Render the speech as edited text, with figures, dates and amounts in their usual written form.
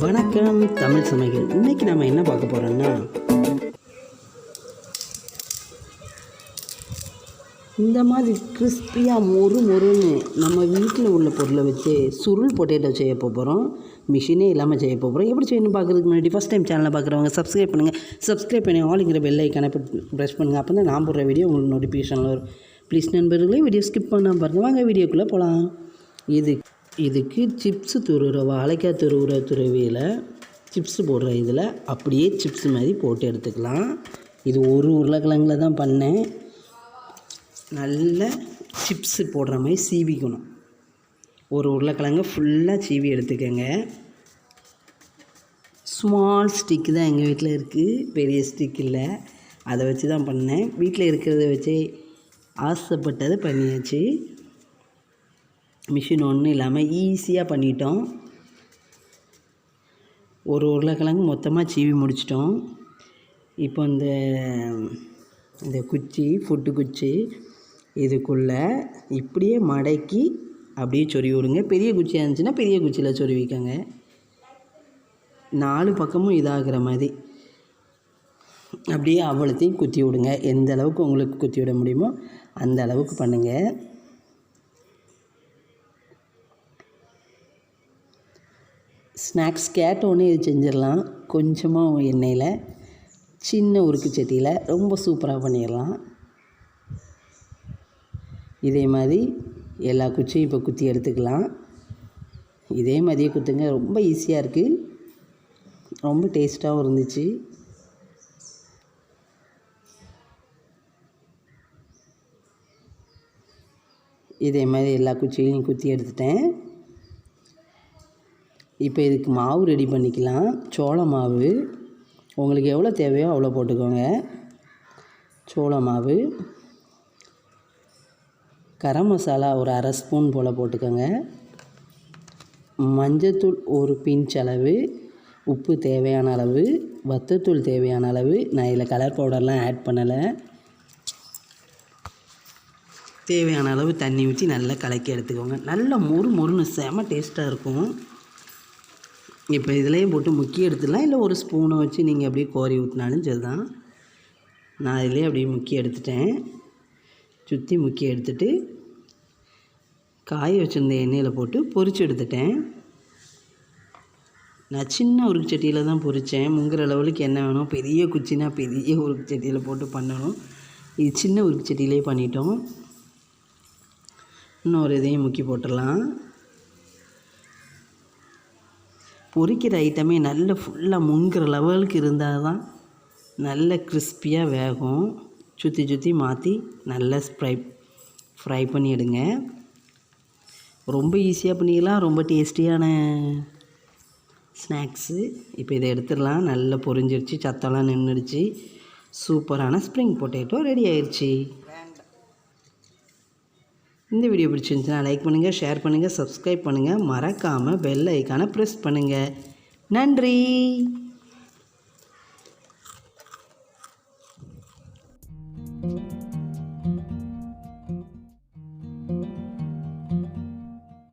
வணக்கம் தமிழ் சமையல். இன்றைக்கி நம்ம என்ன பார்க்க போகிறோன்னா, இந்த மாதிரி கிறிஸ்பியாக மொறுன்னு நம்ம வீட்டில் உள்ள பொருளை வச்சு சுருள் பொட்டேட்டோ செய்ய போகிறோம். மிஷினே இல்லாமல் செய்ய போகிறோம். எப்படி செய்யணும் பார்க்குறதுக்கு முன்னாடி ஃபஸ்ட் டைம் சேனலை பார்க்குறவங்க சப்ஸ்கிரைப் பண்ணுங்கள். சப்ஸ்கிரைப் பண்ணி ஆளுங்கிற பெல் ஐக்கானை ப்ரெஸ் பண்ணுங்கள். அப்போ தான் நான் போடுற வீடியோ உங்களுக்கு நோட்டிஃபிகேஷனில் வரும். ப்ளீஸ் நண்பர்களே, வீடியோ ஸ்கிப் பண்ணாமல் பாருங்கள். வாங்க வீடியோக்குள்ளே போகலாம். இதுக்கு சிப்ஸு துருவுற வாழைக்காய் துருவியில் சிப்ஸு போடுற இதில் அப்படியே சிப்ஸ் மாதிரி போட்டு எடுத்துக்கலாம். இது ஒரு உருளைக்கிழங்குல தான் பண்ணேன். நல்ல சிப்ஸு போடுற மாதிரி சீவிக்கணும். ஒரு உருளைக்கிழங்கு ஃபுல்லாக சீவி எடுத்துக்கோங்க. ஸ்மால் ஸ்டிக்கு தான் எங்கள் வீட்டில் இருக்குது, பெரிய ஸ்டிக் இல்லை. அதை வச்சு தான் பண்ணேன். வீட்டில் இருக்கிறத வச்சு ஆசைப்பட்டதை பண்ணியாச்சு. மிஷின் ஒன்றும் இல்லாமல் ஈஸியாக பண்ணிட்டோம். ஒரு உருளைக்கிழங்கு மொத்தமாக சீவி முடிச்சிட்டோம். இப்போ இந்த குச்சி, ஃபுட்டு குச்சி, இதுக்குள்ளே இப்படியே மடக்கி அப்படியே சொருவி விடுங்க. பெரிய குச்சியாக இருந்துச்சுன்னா பெரிய குச்சியில் சொருவிக்கங்க. 4 பக்கமும் இதாகிற மாதிரி அப்படியே அவ்வளோத்தையும் குத்தி விடுங்க. எந்த அளவுக்கு உங்களுக்கு குத்தி விட முடியுமோ அந்த அளவுக்கு பண்ணுங்கள். ஸ்நாக்ஸ் கேட்டோன்னே இது செஞ்சிடலாம். கொஞ்சமாக எண்ணெயில் சின்ன உருக்கு சட்டியில் ரொம்ப சூப்பராக பண்ணிடலாம். இதே மாதிரி எல்லா குச்சியும் இப்போ குத்தி எடுத்துக்கலாம். இதே மாதிரியே குத்துங்க. ரொம்ப ஈஸியாக இருக்குது, ரொம்ப டேஸ்ட்டாகவும் இருந்துச்சு. இதே மாதிரி எல்லா குச்சியையும் குத்தி எடுத்துட்டேன். இப்போ இதுக்கு மாவு ரெடி பண்ணிக்கலாம். சோள மாவு உங்களுக்கு எவ்வளோ தேவையோ அவ்வளோ போட்டுக்கோங்க. சோள மாவு, கரம் மசாலா ஒரு 1/2 ஸ்பூன் போல் போட்டுக்கோங்க. மஞ்சத்தூள் ஒரு பிஞ்ச் அளவு, உப்பு தேவையான அளவு, வத்தத்தூள் தேவையான அளவு. நான் இதில் கலர் பவுடர்லாம் ஆட் பண்ணலை. தேவையான அளவு தண்ணி ஊற்றி நல்லா கலக்கி எடுத்துக்கோங்க. நல்லா மொறுன்னு செம டேஸ்ட்டாக இருக்கும். இப்போ இதுலேயும் போட்டு முக்கி எடுத்துடலாம். இல்லை ஒரு ஸ்பூனை வச்சு நீங்கள் அப்படியே கோரி ஊற்றினாலும் சரி தான். நான் இதிலே அப்படியே முக்கி எடுத்துட்டேன். சுற்றி முக்கி எடுத்துட்டு காய வச்சுருந்த எண்ணெயில் போட்டு பொரிச்சு எடுத்துட்டேன். நான் சின்ன உருக்கு சட்டியில் தான் பொரித்தேன். முங்குற லெவலுக்கு என்ன வேணும், பெரிய குச்சினா பெரிய உருக்கு சட்டியில் போட்டு பண்ணணும். இது சின்ன உருக்கு சட்டியிலே பண்ணிட்டோம். இன்னொரு இதையும் முக்கி போட்டுடலாம். பொரிக்கிற ஐட்டமே நல்ல ஃபுல்லாக முங்குற லெவலுக்கு இருந்தால் தான் நல்ல கிறிஸ்பியாக வேகும். சுற்றி மாற்றி நல்லா ஃப்ரை பண்ணி எடுங்க. ரொம்ப ஈஸியாக பண்ணிக்கலாம். ரொம்ப டேஸ்டியான ஸ்நாக்ஸு. இப்போ இதை எடுத்துடலாம். நல்லா பொரிஞ்சிருச்சு, சத்தம்லாம் நின்றுடுச்சு. சூப்பரான ஸ்ப்ரிங் பொட்டேட்டோ ரெடி ஆயிடுச்சு. இந்த வீடியோ பிடிச்சிருந்துச்சுன்னா லைக் பண்ணுங்கள், ஷேர் பண்ணுங்கள், சப்ஸ்கிரைப் பண்ணுங்கள். மறக்காமல் பெல் ஐக்கானை ப்ரெஸ் பண்ணுங்கள். நன்றி.